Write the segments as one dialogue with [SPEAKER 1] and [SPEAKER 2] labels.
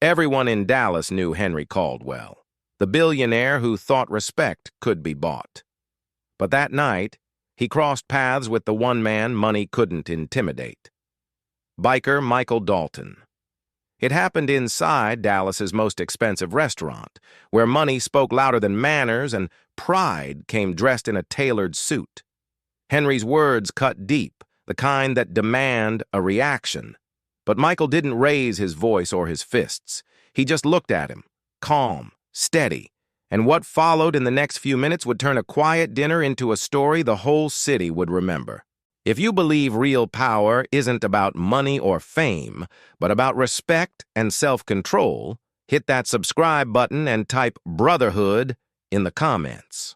[SPEAKER 1] Everyone in Dallas knew Henry Caldwell, the billionaire who thought respect could be bought. But that night, he crossed paths with the one man money couldn't intimidate. Biker Michael Dalton. It happened inside Dallas's most expensive restaurant, where money spoke louder than manners and pride came dressed in a tailored suit. Henry's words cut deep, the kind that demand a reaction. But Michael didn't raise his voice or his fists. He just looked at him, calm, steady, and what followed in the next few minutes would turn a quiet dinner into a story the whole city would remember. If you believe real power isn't about money or fame, but about respect and self-control, hit that subscribe button and type Brotherhood in the comments.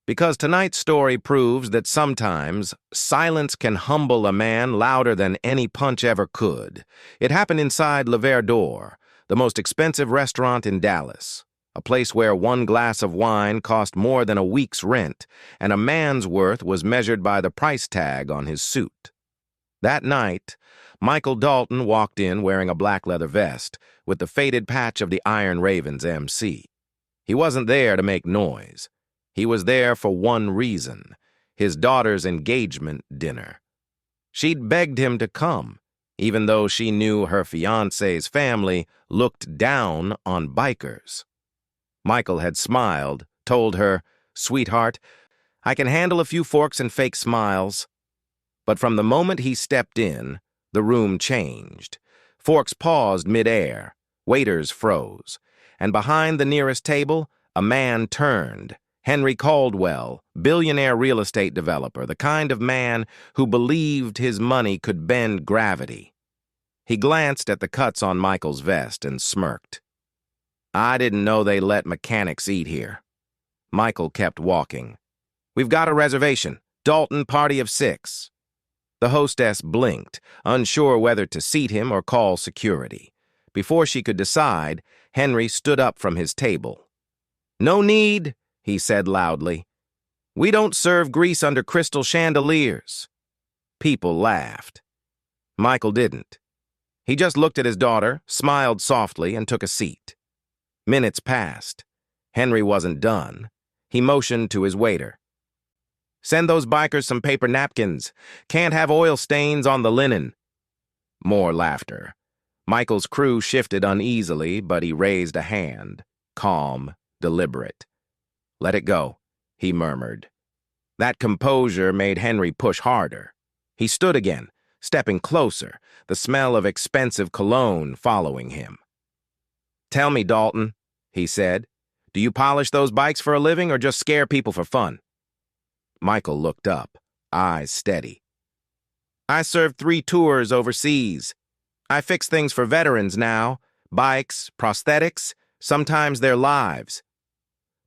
[SPEAKER 1] Because tonight's story proves that sometimes silence can humble a man louder than any punch ever could. It happened inside Le Verre d'Or, the most expensive restaurant in Dallas, a place where one glass of wine cost more than a week's rent, and a man's worth was measured by the price tag on his suit. That night, Michael Dalton walked in wearing a black leather vest with the faded patch of the Iron Ravens MC. He wasn't there to make noise. He was there for one reason, his daughter's engagement dinner. She'd begged him to come, even though she knew her fiancé's family looked down on bikers. Michael had smiled, told her, "Sweetheart, I can handle a few forks and fake smiles." But from the moment he stepped in, the room changed. Forks paused mid-air, waiters froze, and behind the nearest table, a man turned. Henry Caldwell, billionaire real estate developer, the kind of man who believed his money could bend gravity. He glanced at the cuts on Michael's vest and smirked. "I didn't know they let mechanics eat here." Michael kept walking. "We've got a reservation. Dalton, party of 6. The hostess blinked, unsure whether to seat him or call security. Before she could decide, Henry stood up from his table. "No need," he said loudly. "We don't serve grease under crystal chandeliers." People laughed. Michael didn't. He just looked at his daughter, smiled softly, and took a seat. Minutes passed. Henry wasn't done. He motioned to his waiter. "Send those bikers some paper napkins. Can't have oil stains on the linen." More laughter. Michael's crew shifted uneasily, but he raised a hand, calm, deliberate. "Let it go," he murmured. That composure made Henry push harder. He stood again, stepping closer, the smell of expensive cologne following him. "Tell me, Dalton," he said, "do you polish those bikes for a living or just scare people for fun?" Michael looked up, eyes steady. "I served 3 tours overseas. I fix things for veterans now, bikes, prosthetics, sometimes their lives."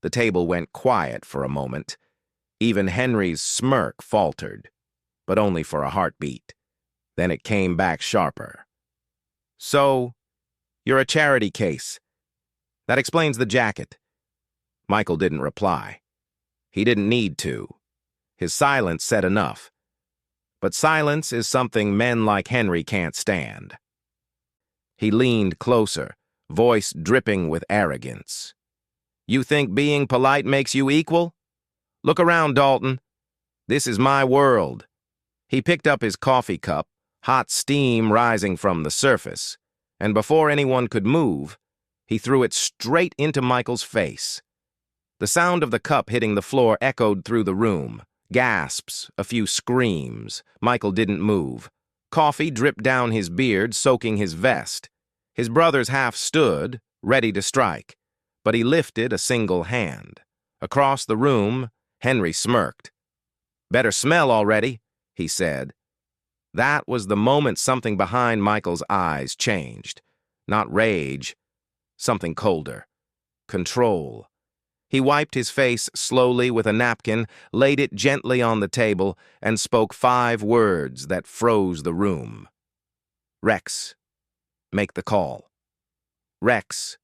[SPEAKER 1] The table went quiet for a moment. Even Henry's smirk faltered, but only for a heartbeat. Then it came back sharper. "So, you're a charity case. That explains the jacket." Michael didn't reply. He didn't need to. His silence said enough. But silence is something men like Henry can't stand. He leaned closer, voice dripping with arrogance. "You think being polite makes you equal? Look around, Dalton. This is my world." He picked up his coffee cup, hot steam rising from the surface, and before anyone could move, he threw it straight into Michael's face. The sound of the cup hitting the floor echoed through the room. Gasps, a few screams. Michael didn't move. Coffee dripped down his beard, soaking his vest. His brothers half stood, ready to strike, but he lifted a single hand. Across the room, Henry smirked. "Better smell already," he said. That was the moment something behind Michael's eyes changed. Not rage, something colder. Control. He wiped his face slowly with a napkin, laid it gently on the table, and spoke 5 words that froze the room. "Rex, make the call." Rex.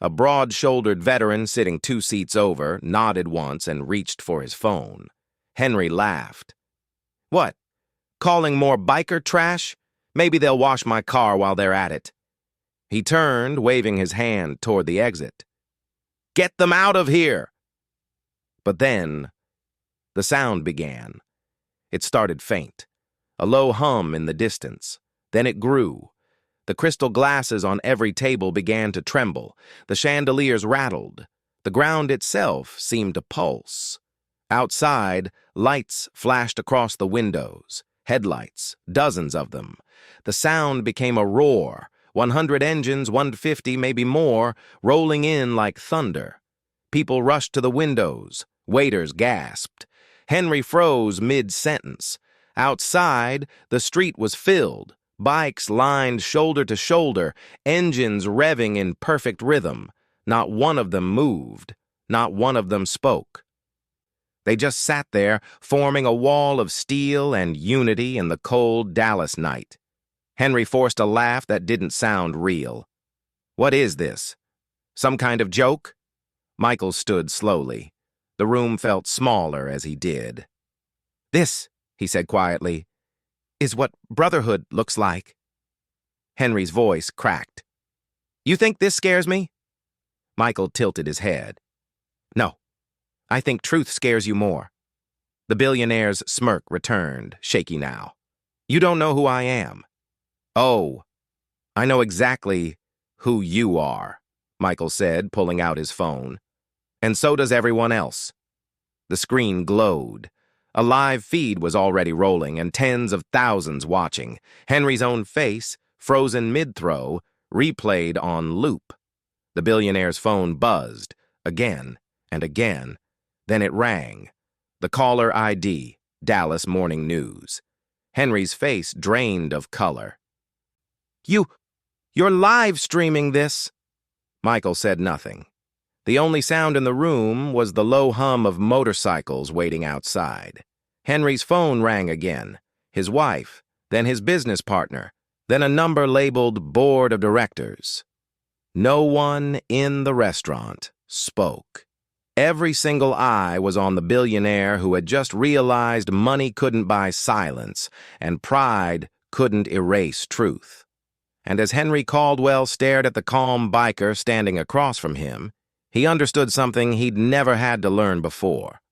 [SPEAKER 1] A broad-shouldered veteran sitting 2 seats over nodded once and reached for his phone. Henry laughed. "What? Calling more biker trash? Maybe they'll wash my car while they're at it." He turned, waving his hand toward the exit. "Get them out of here!" But then, the sound began. It started faint, a low hum in the distance. Then it grew. The crystal glasses on every table began to tremble. The chandeliers rattled. The ground itself seemed to pulse. Outside, lights flashed across the windows. Headlights, dozens of them. The sound became a roar. 100 engines, 150, maybe more, rolling in like thunder. People rushed to the windows. Waiters gasped. Henry froze mid-sentence. Outside, the street was filled. Bikes lined shoulder to shoulder, engines revving in perfect rhythm. Not one of them moved. Not one of them spoke. They just sat there, forming a wall of steel and unity in the cold Dallas night. Henry forced a laugh that didn't sound real. "What is this? Some kind of joke?" Michael stood slowly. The room felt smaller as he did. "This," he said quietly, "is what Brotherhood looks like." Henry's voice cracked. "You think this scares me?" Michael tilted his head. "No. I think truth scares you more." The billionaire's smirk returned, shaky now. "You don't know who I am." "Oh, I know exactly who you are," Michael said, pulling out his phone. "And so does everyone else." The screen glowed. A live feed was already rolling, and tens of thousands watching. Henry's own face, frozen mid-throw, replayed on loop. The billionaire's phone buzzed, again and again. Then it rang. The caller ID, Dallas Morning News. Henry's face drained of color. You're live streaming this." Michael said nothing. The only sound in the room was the low hum of motorcycles waiting outside. Henry's phone rang again. His wife, then his business partner, then a number labeled Board of Directors. No one in the restaurant spoke. Every single eye was on the billionaire who had just realized money couldn't buy silence, and pride couldn't erase truth. And as Henry Caldwell stared at the calm biker standing across from him, he understood something he'd never had to learn before.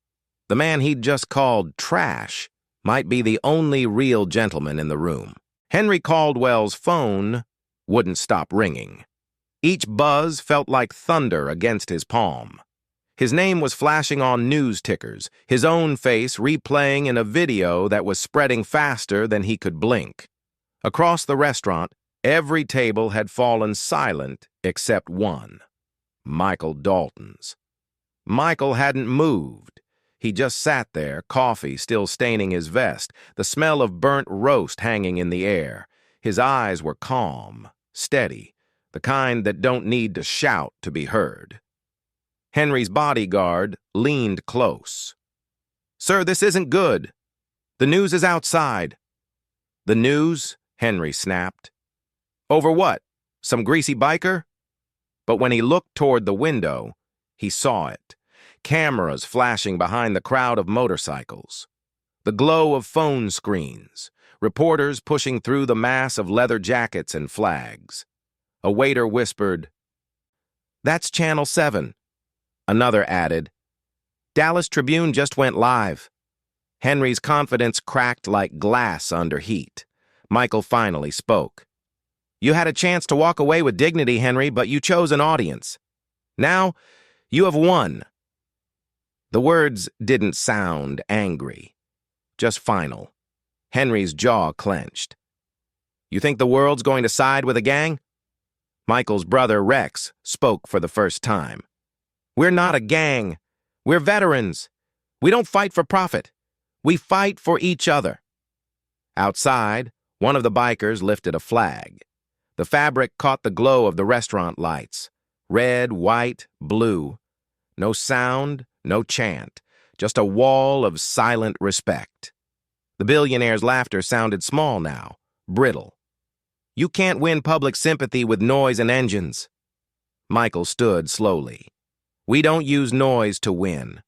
[SPEAKER 1] The man he'd just called trash might be the only real gentleman in the room. Henry Caldwell's phone wouldn't stop ringing. Each buzz felt like thunder against his palm. His name was flashing on news tickers, his own face replaying in a video that was spreading faster than he could blink. Across the restaurant, every table had fallen silent except one. Michael Dalton's. Michael hadn't moved. He just sat there, coffee still staining his vest, the smell of burnt roast hanging in the air. His eyes were calm, steady, the kind that don't need to shout to be heard. Henry's bodyguard leaned close. "Sir, this isn't good. The news is outside." "The news?" Henry snapped. "Over what? Some greasy biker?" But when he looked toward the window, he saw it. Cameras flashing behind the crowd of motorcycles. The glow of phone screens. Reporters pushing through the mass of leather jackets and flags. A waiter whispered, "That's Channel 7. Another added, "Dallas Tribune just went live." Henry's confidence cracked like glass under heat. Michael finally spoke. "You had a chance to walk away with dignity, Henry, but you chose an audience. Now, you have won." The words didn't sound angry, just final. Henry's jaw clenched. "You think the world's going to side with a gang?" Michael's brother, Rex, spoke for the first time. "We're not a gang. We're veterans. We don't fight for profit. We fight for each other." Outside, one of the bikers lifted a flag. The fabric caught the glow of the restaurant lights. Red, white, blue. No sound, no chant. Just a wall of silent respect. The billionaire's laughter sounded small now, brittle. "You can't win public sympathy with noise and engines." Michael stood slowly. "We don't use noise to win.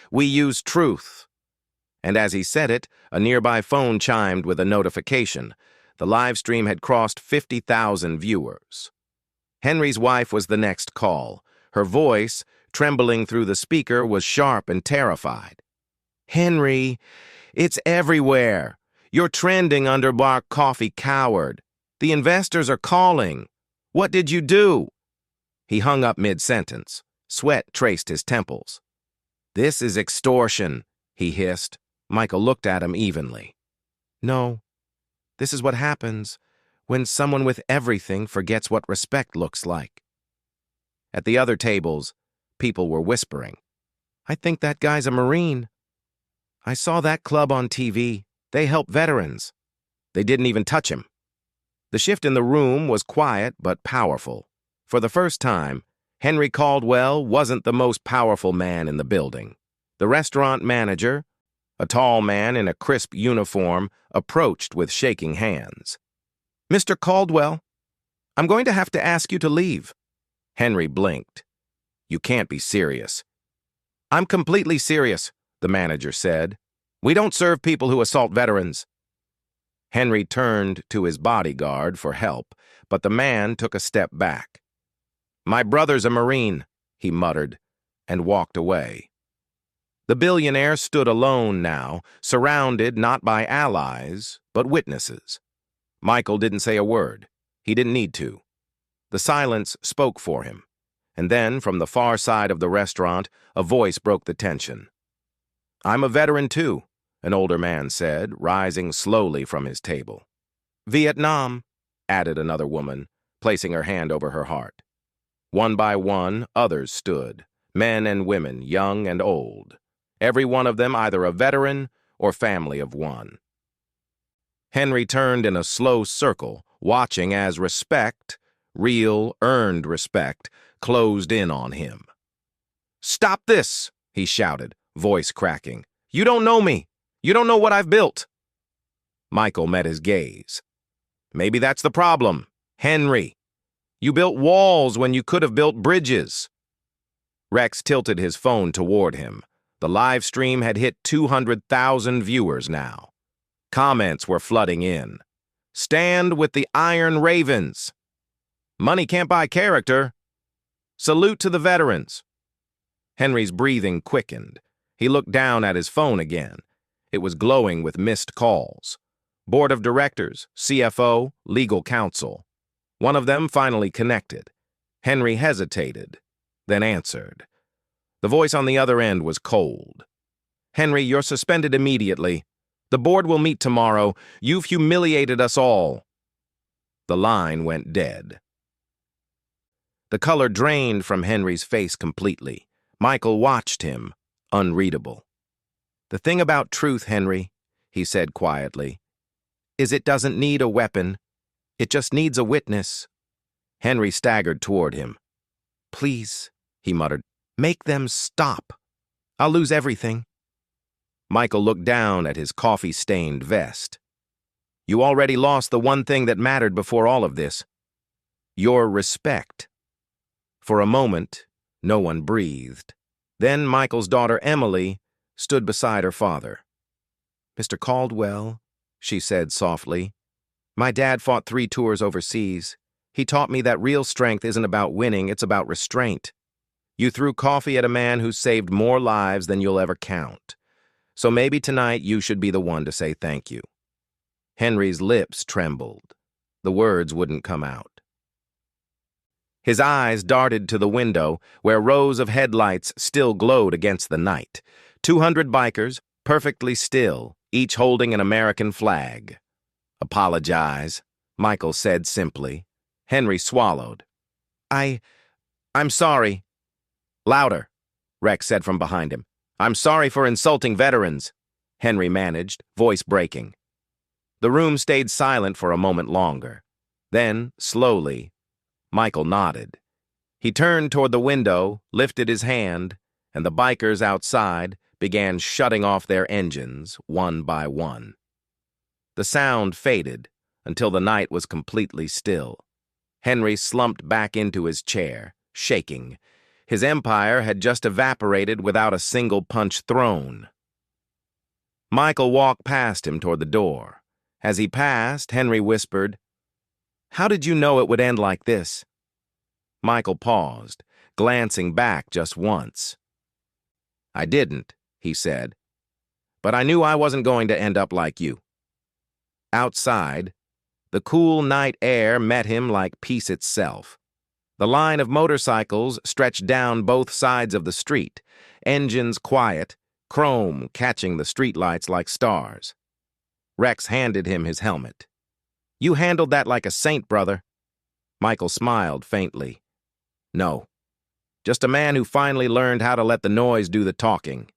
[SPEAKER 1] We use truth." And as he said it, a nearby phone chimed with a notification. The live stream had crossed 50,000 viewers. Henry's wife was the next call. Her voice, trembling through the speaker, was sharp and terrified. "Henry, it's everywhere. You're trending under Black Coffee Coward. The investors are calling. What did you do?" He hung up mid-sentence. Sweat traced his temples. "This is extortion," he hissed. Michael looked at him evenly. "No, this is what happens when someone with everything forgets what respect looks like." At the other tables, people were whispering. "I think that guy's a Marine. I saw that club on TV. They help veterans." They didn't even touch him. The shift in the room was quiet but powerful. For the first time, Henry Caldwell wasn't the most powerful man in the building. The restaurant manager, a tall man in a crisp uniform, approached with shaking hands. "Mr. Caldwell, I'm going to have to ask you to leave." Henry blinked. "You can't be serious." "I'm completely serious," the manager said. "We don't serve people who assault veterans." Henry turned to his bodyguard for help, but the man took a step back. "My brother's a Marine," he muttered, and walked away. The billionaire stood alone now, surrounded not by allies, but witnesses. Michael didn't say a word. He didn't need to. The silence spoke for him. And then, from the far side of the restaurant, a voice broke the tension. "I'm a veteran, too," an older man said, rising slowly from his table. "Vietnam," added another woman, placing her hand over her heart. One by one, others stood, men and women, young and old. Every one of them either a veteran or family of one. Henry turned in a slow circle, watching as respect, real, earned respect, closed in on him. "Stop this!" he shouted, voice cracking. "You don't know me. You don't know what I've built." Michael met his gaze. "Maybe that's the problem. Henry, you built walls when you could have built bridges." Rex tilted his phone toward him. The live stream had hit 200,000 viewers now. Comments were flooding in. "Stand with the Iron Ravens." "Money can't buy character." "Salute to the veterans." Henry's breathing quickened. He looked down at his phone again. It was glowing with missed calls. Board of Directors, CFO, legal counsel. One of them finally connected. Henry hesitated, then answered. The voice on the other end was cold. "Henry, you're suspended immediately. The board will meet tomorrow. You've humiliated us all." The line went dead. The color drained from Henry's face completely. Michael watched him, unreadable. "The thing about truth, Henry," he said quietly, "is it doesn't need a weapon. It just needs a witness." Henry staggered toward him. "Please," he muttered, "make them stop. I'll lose everything." Michael looked down at his coffee-stained vest. "You already lost the one thing that mattered before all of this. Your respect." For a moment, no one breathed. Then Michael's daughter, Emily, stood beside her father. "Mr. Caldwell," she said softly, "my dad fought 3 tours overseas. He taught me that real strength isn't about winning, it's about restraint. You threw coffee at a man who saved more lives than you'll ever count. So maybe tonight you should be the one to say thank you." Henry's lips trembled. The words wouldn't come out. His eyes darted to the window, where rows of headlights still glowed against the night. 200 bikers, perfectly still, each holding an American flag. "Apologize," Michael said simply. Henry swallowed. I'm sorry." "Louder," Rex said from behind him. "I'm sorry for insulting veterans," Henry managed, voice breaking. The room stayed silent for a moment longer. Then, slowly, Michael nodded. He turned toward the window, lifted his hand, and the bikers outside began shutting off their engines, one by one. The sound faded until the night was completely still. Henry slumped back into his chair, shaking. His empire had just evaporated without a single punch thrown. Michael walked past him toward the door. As he passed, Henry whispered, "How did you know it would end like this?" Michael paused, glancing back just once. "I didn't," he said, "but I knew I wasn't going to end up like you." Outside, the cool night air met him like peace itself. The line of motorcycles stretched down both sides of the street, engines quiet, chrome catching the streetlights like stars. Rex handed him his helmet. "You handled that like a saint, brother." Michael smiled faintly. "No, just a man who finally learned how to let the noise do the talking."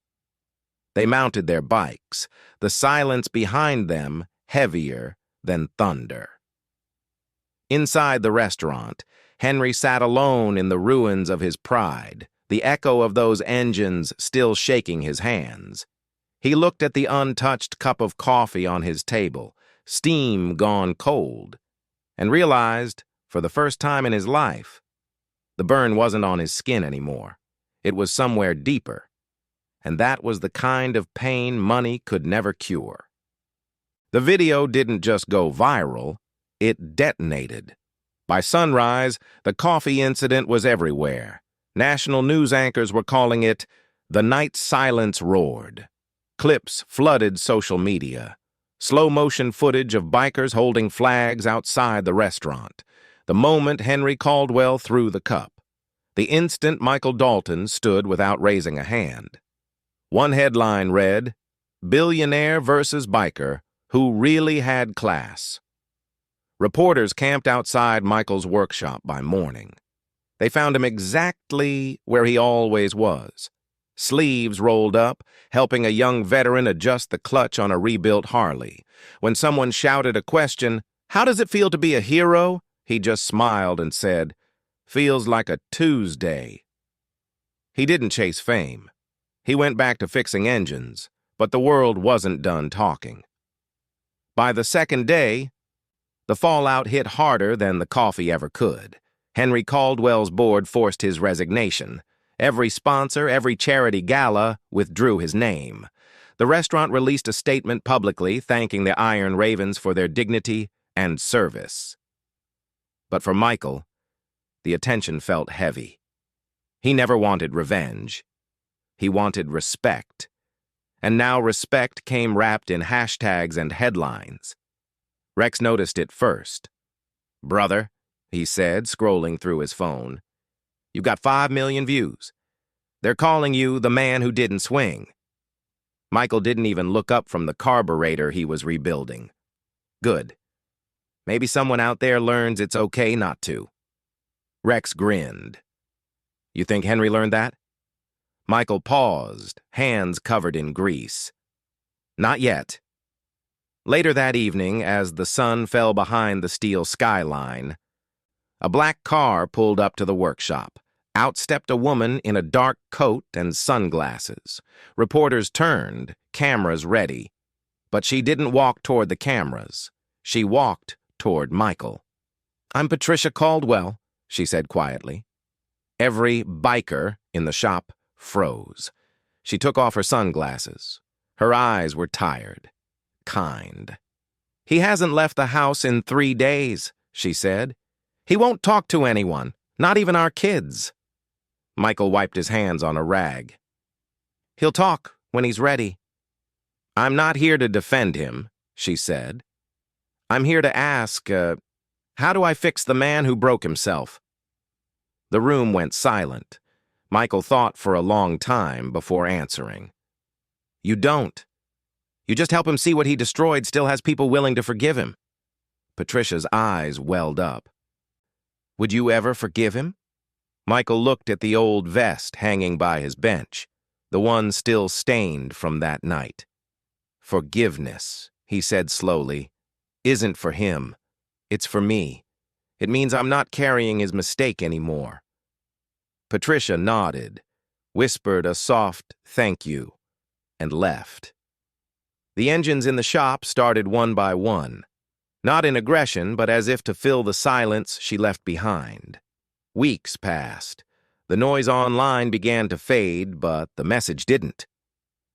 [SPEAKER 1] They mounted their bikes, the silence behind them heavier than thunder. Inside the restaurant, Henry sat alone in the ruins of his pride, the echo of those engines still shaking his hands. He looked at the untouched cup of coffee on his table, steam gone cold, and realized, for the first time in his life, the burn wasn't on his skin anymore. It was somewhere deeper, and that was the kind of pain money could never cure. The video didn't just go viral, it detonated. By sunrise, the coffee incident was everywhere. National news anchors were calling it, "The Night Silence Roared." Clips flooded social media. Slow-motion footage of bikers holding flags outside the restaurant. The moment Henry Caldwell threw the cup. The instant Michael Dalton stood without raising a hand. One headline read, "Billionaire versus biker, who really had class." Reporters camped outside Michael's workshop by morning. They found him exactly where he always was. Sleeves rolled up, helping a young veteran adjust the clutch on a rebuilt Harley. When someone shouted a question, "How does it feel to be a hero?" he just smiled and said, "Feels like a Tuesday." He didn't chase fame. He went back to fixing engines, but the world wasn't done talking. By the second day, the fallout hit harder than the coffee ever could. Henry Caldwell's board forced his resignation. Every sponsor, every charity gala withdrew his name. The restaurant released a statement publicly thanking the Iron Ravens for their dignity and service. But for Michael, the attention felt heavy. He never wanted revenge. He wanted respect. And now respect came wrapped in hashtags and headlines. Rex noticed it first. "Brother," he said, scrolling through his phone, "you've got 5 million views. They're calling you the man who didn't swing." Michael didn't even look up from the carburetor he was rebuilding. Good. Maybe someone out there learns it's okay not to. Rex grinned. "You think Henry learned that?" Michael paused, hands covered in grease. "Not yet." Later that evening, as the sun fell behind the steel skyline, a black car pulled up to the workshop. Out stepped a woman in a dark coat and sunglasses. Reporters turned, cameras ready. But she didn't walk toward the cameras. She walked toward Michael. "I'm Patricia Caldwell," she said quietly. Every biker in the shop froze. She took off her sunglasses. Her eyes were tired, kind. "He hasn't left the house in 3 days," she said. "He won't talk to anyone, not even our kids." Michael wiped his hands on a rag. "He'll talk when he's ready." "I'm not here to defend him," she said. "I'm here to ask, how do I fix the man who broke himself?" The room went silent. Michael thought for a long time before answering. "You don't. You just help him see what he destroyed still has people willing to forgive him." Patricia's eyes welled up. "Would you ever forgive him?" Michael looked at the old vest hanging by his bench, the one still stained from that night. "Forgiveness," he said slowly, "isn't for him. It's for me. It means I'm not carrying his mistake anymore." Patricia nodded, whispered a soft "thank you," and left. The engines in the shop started one by one, not in aggression, but as if to fill the silence she left behind. Weeks passed. The noise online began to fade, but the message didn't.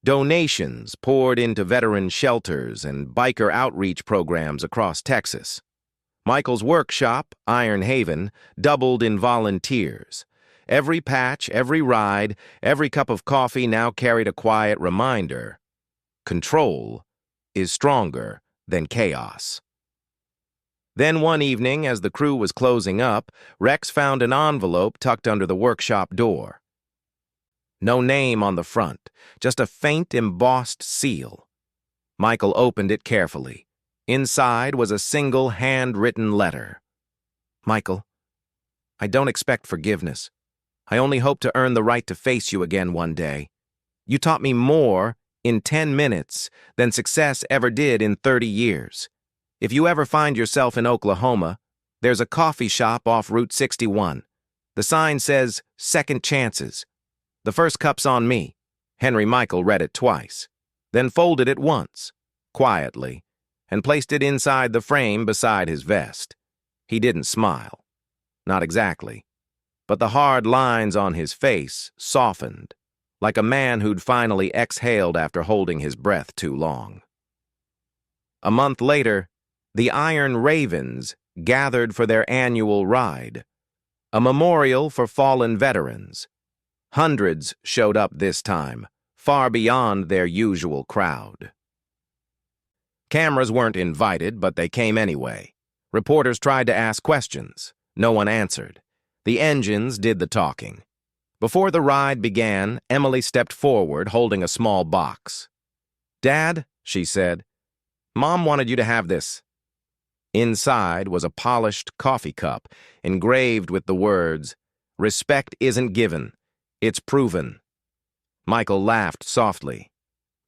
[SPEAKER 1] Donations poured into veteran shelters and biker outreach programs across Texas. Michael's workshop, Iron Haven, doubled in volunteers. Every patch, every ride, every cup of coffee now carried a quiet reminder: control is stronger than chaos. Then one evening, as the crew was closing up, Rex found an envelope tucked under the workshop door. No name on the front, just a faint embossed seal. Michael opened it carefully. Inside was a single handwritten letter. Michael, I don't expect forgiveness. I only hope to earn the right to face you again one day. You taught me more in 10 minutes than success ever did in 30 years. If you ever find yourself in Oklahoma, there's a coffee shop off Route 61. The sign says, "Second Chances." The first cup's on me. Henry Michael read it twice, then folded it once, quietly, and placed it inside the frame beside his vest. He didn't smile. Not exactly. But the hard lines on his face softened, like a man who'd finally exhaled after holding his breath too long. A month later, the Iron Ravens gathered for their annual ride, a memorial for fallen veterans. Hundreds showed up this time, far beyond their usual crowd. Cameras weren't invited, but they came anyway. Reporters tried to ask questions. No one answered. The engines did the talking. Before the ride began, Emily stepped forward, holding a small box. "Dad," she said, "Mom wanted you to have this." Inside was a polished coffee cup, engraved with the words, "Respect isn't given, it's proven." Michael laughed softly.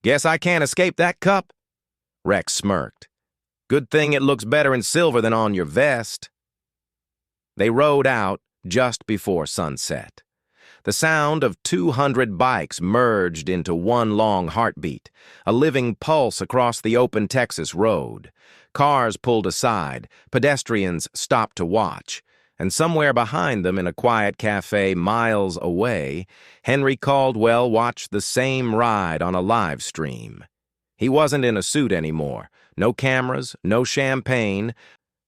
[SPEAKER 1] "Guess I can't escape that cup?" Rex smirked. "Good thing it looks better in silver than on your vest." They rode out just before sunset. The sound of 200 bikes merged into one long heartbeat, a living pulse across the open Texas road. Cars pulled aside, pedestrians stopped to watch, and somewhere behind them in a quiet cafe miles away, Henry Caldwell watched the same ride on a live stream. He wasn't in a suit anymore. No cameras, no champagne,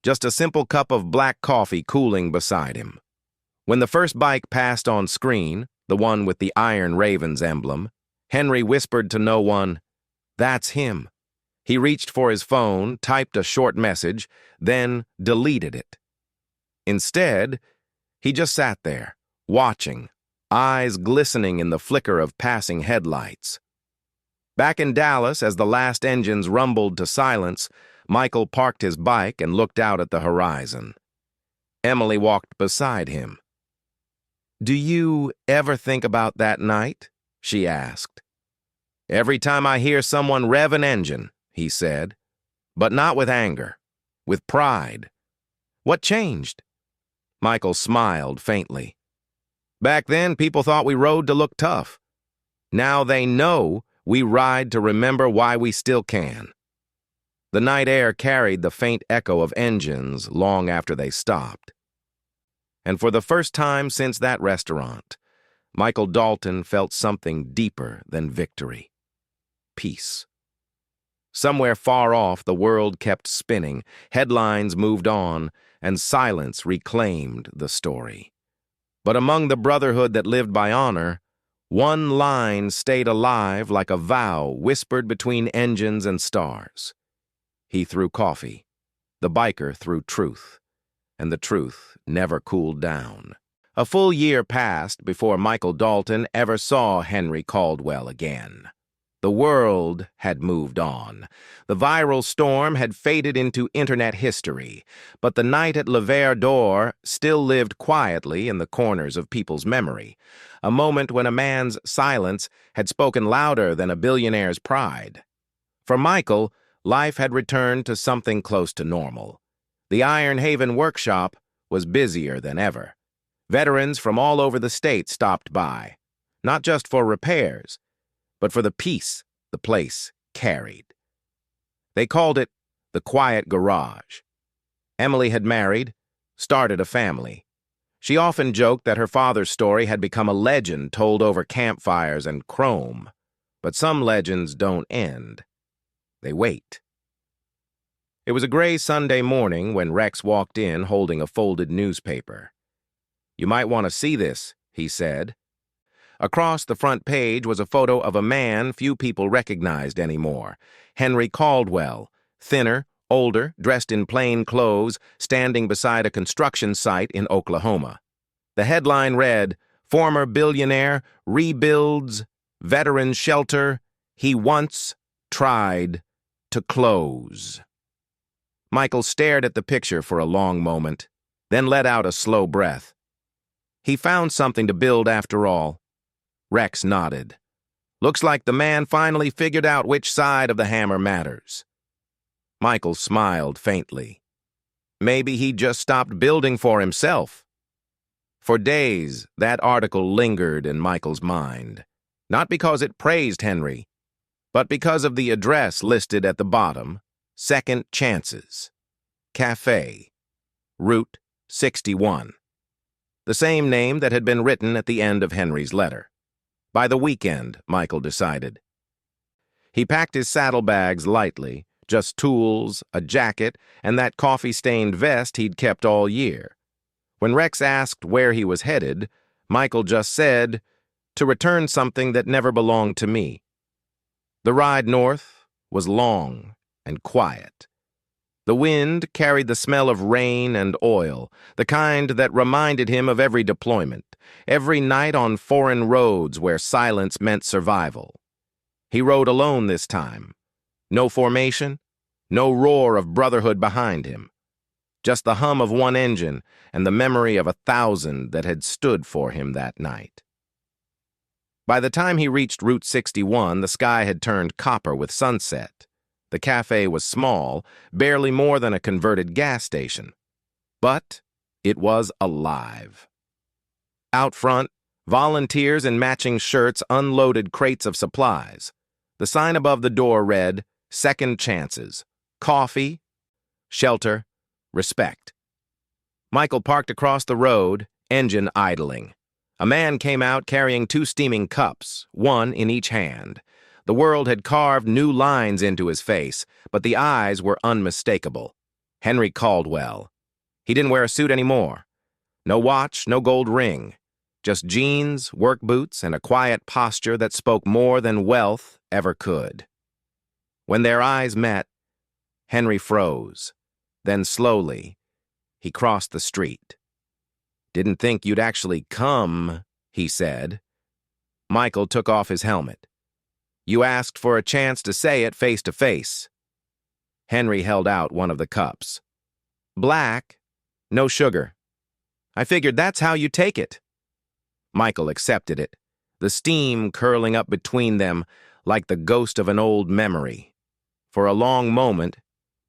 [SPEAKER 1] just a simple cup of black coffee cooling beside him. When the first bike passed on screen, the one with the Iron Ravens emblem, Henry whispered to no one, "That's him." He reached for his phone, typed a short message, then deleted it. Instead, he just sat there, watching, eyes glistening in the flicker of passing headlights. Back in Dallas, as the last engines rumbled to silence, Michael parked his bike and looked out at the horizon. Emily walked beside him. "Do you ever think about that night?" she asked. "Every time I hear someone rev an engine," he said, "but not with anger, with pride." "What changed?" Michael smiled faintly. "Back then, people thought we rode to look tough. Now they know we ride to remember why we still can." The night air carried the faint echo of engines long after they stopped. And for the first time since that restaurant, Michael Dalton felt something deeper than victory: peace. Somewhere far off, the world kept spinning, headlines moved on, and silence reclaimed the story. But among the Brotherhood that lived by honor, one line stayed alive like a vow whispered between engines and stars. He threw coffee. The biker threw truth. And the truth never cooled down. A full year passed before Michael Dalton ever saw Henry Caldwell again. The world had moved on. The viral storm had faded into internet history, but the night at Lever d'Or still lived quietly in the corners of people's memory, a moment when a man's silence had spoken louder than a billionaire's pride. For Michael, life had returned to something close to normal. The Iron Haven workshop was busier than ever. Veterans from all over the state stopped by, not just for repairs, but for the peace the place carried. They called it the Quiet Garage. Emily had married, started a family. She often joked that her father's story had become a legend told over campfires and chrome. But some legends don't end. They wait. It was a gray Sunday morning when Rex walked in holding a folded newspaper. "You might want to see this," he said. Across the front page was a photo of a man few people recognized anymore. Henry Caldwell, thinner, older, dressed in plain clothes, standing beside a construction site in Oklahoma. The headline read, "Former billionaire rebuilds veteran shelter he once tried to close." Michael stared at the picture for a long moment, then let out a slow breath. He found something to build after all. Rex nodded. "Looks like the man finally figured out which side of the hammer matters." Michael smiled faintly. Maybe he just stopped building for himself. For days, that article lingered in Michael's mind, not because it praised Henry, but because of the address listed at the bottom: Second Chances, Cafe, Route 61. The same name that had been written at the end of Henry's letter. By the weekend, Michael decided. He packed his saddlebags lightly, just tools, a jacket, and that coffee-stained vest he'd kept all year. When Rex asked where he was headed, Michael just said, "To return something that never belonged to me." The ride north was long and quiet. The wind carried the smell of rain and oil, the kind that reminded him of every deployment, every night on foreign roads where silence meant survival. He rode alone this time. No formation, no roar of Brotherhood behind him. Just the hum of one engine and the memory of 1,000 that had stood for him that night. By the time he reached Route 61, the sky had turned copper with sunset. The cafe was small, barely more than a converted gas station. But it was alive. Out front, volunteers in matching shirts unloaded crates of supplies. The sign above the door read, "Second Chances, Coffee, Shelter, Respect." Michael parked across the road, engine idling. A man came out carrying 2 steaming cups, one in each hand. The world had carved new lines into his face, but the eyes were unmistakable. Henry Caldwell. He didn't wear a suit anymore. No watch, no gold ring. Just jeans, work boots, and a quiet posture that spoke more than wealth ever could. When their eyes met, Henry froze. Then slowly, he crossed the street. "Didn't think you'd actually come," he said. Michael took off his helmet. "You asked for a chance to say it face to face." Henry held out one of the cups. "Black, no sugar. I figured that's how you take it." Michael accepted it, the steam curling up between them like the ghost of an old memory. For a long moment,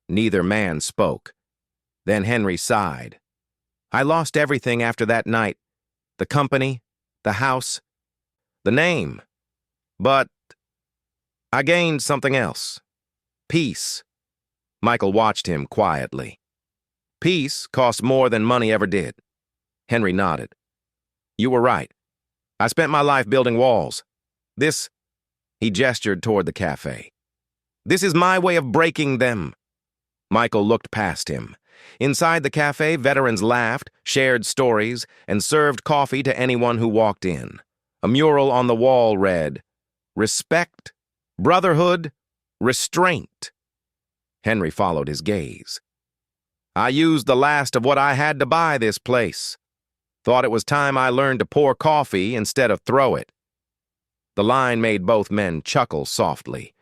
[SPEAKER 1] neither man spoke. Then Henry sighed. "I lost everything after that night. The company, the house, the name. But I gained something else. Peace." Michael watched him quietly. "Peace costs more than money ever did." Henry nodded. "You were right. I spent my life building walls. This," he gestured toward the cafe, "this is my way of breaking them." Michael looked past him. Inside the cafe, veterans laughed, shared stories, and served coffee to anyone who walked in. A mural on the wall read, "Respect, Brotherhood, Restraint." Henry followed his gaze. "I used the last of what I had to buy this place. Thought it was time I learned to pour coffee instead of throw it." The line made both men chuckle softly,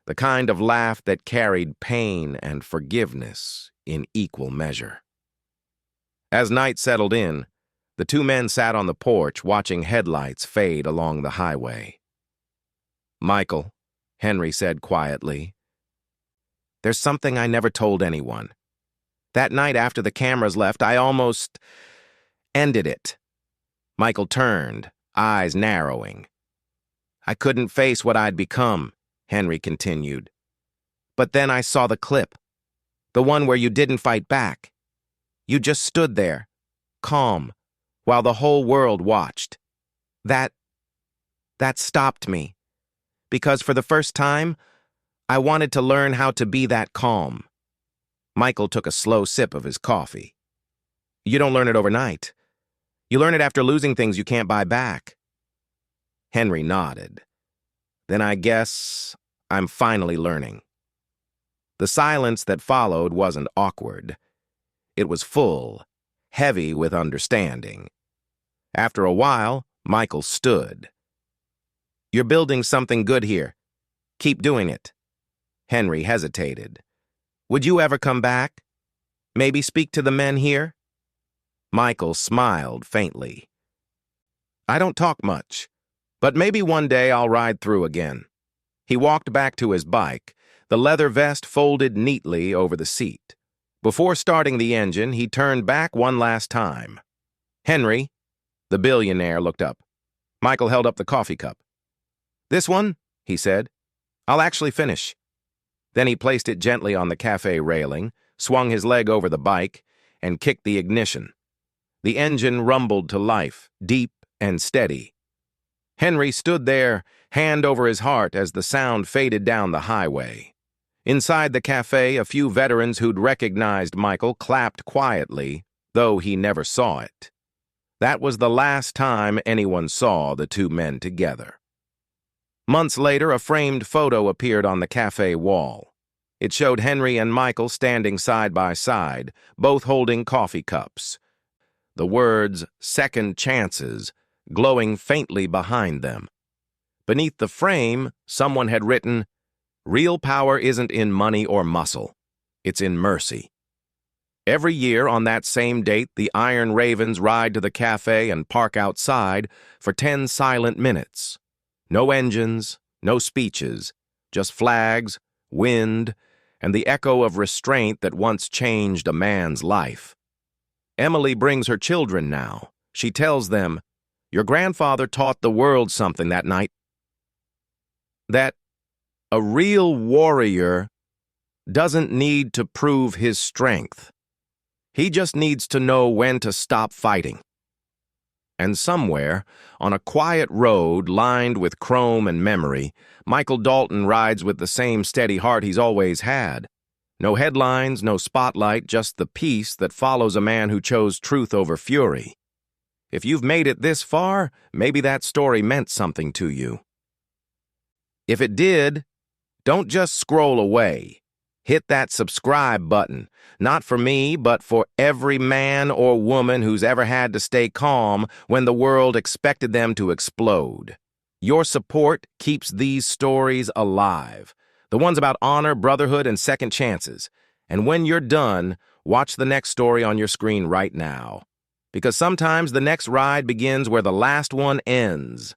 [SPEAKER 1] the kind of laugh that carried pain and forgiveness in equal measure. As night settled in, the 2 men sat on the porch watching headlights fade along the highway. "Michael," Henry said quietly, "there's something I never told anyone. That night after the cameras left, I almost ended it." Michael turned, eyes narrowing. "I couldn't face what I'd become," Henry continued. "But then I saw the clip. The one where you didn't fight back. You just stood there, calm, while the whole world watched. That stopped me. Because for the first time, I wanted to learn how to be that calm. Michael took a slow sip of his coffee. You don't learn it overnight. You learn it after losing things you can't buy back. Henry nodded. Then I guess I'm finally learning. The silence that followed wasn't awkward. It was full, heavy with understanding. After a while, Michael stood. You're building something good here. Keep doing it. Henry hesitated. Would you ever come back? Maybe speak to the men here? Michael smiled faintly. I don't talk much, but maybe one day I'll ride through again. He walked back to his bike, the leather vest folded neatly over the seat. Before starting the engine, he turned back one last time. Henry, the billionaire, looked up. Michael held up the coffee cup. This one, he said. I'll actually finish. Then he placed it gently on the cafe railing, swung his leg over the bike, and kicked the ignition. The engine rumbled to life, deep and steady. Henry stood there, hand over his heart as the sound faded down the highway. Inside the cafe, a few veterans who'd recognized Michael clapped quietly, though he never saw it. That was the last time anyone saw the two men together. Months later, a framed photo appeared on the cafe wall. It showed Henry and Michael standing side by side, both holding coffee cups. The words, "Second Chances," glowing faintly behind them. Beneath the frame, someone had written, "Real power isn't in money or muscle. It's in mercy." Every year on that same date, the Iron Ravens ride to the cafe and park outside for 10 silent minutes. No engines, no speeches, just flags, wind, and the echo of restraint that once changed a man's life. Emily brings her children now. She tells them, "Your grandfather taught the world something that night. That a real warrior doesn't need to prove his strength. He just needs to know when to stop fighting." And somewhere, on a quiet road lined with chrome and memory, Michael Dalton rides with the same steady heart he's always had. No headlines, no spotlight, just the peace that follows a man who chose truth over fury. If you've made it this far, maybe that story meant something to you. If it did, don't just scroll away. Hit that subscribe button, not for me, but for every man or woman who's ever had to stay calm when the world expected them to explode. Your support keeps these stories alive, the ones about honor, brotherhood, and second chances. And when you're done, watch the next story on your screen right now. Because sometimes the next ride begins where the last one ends.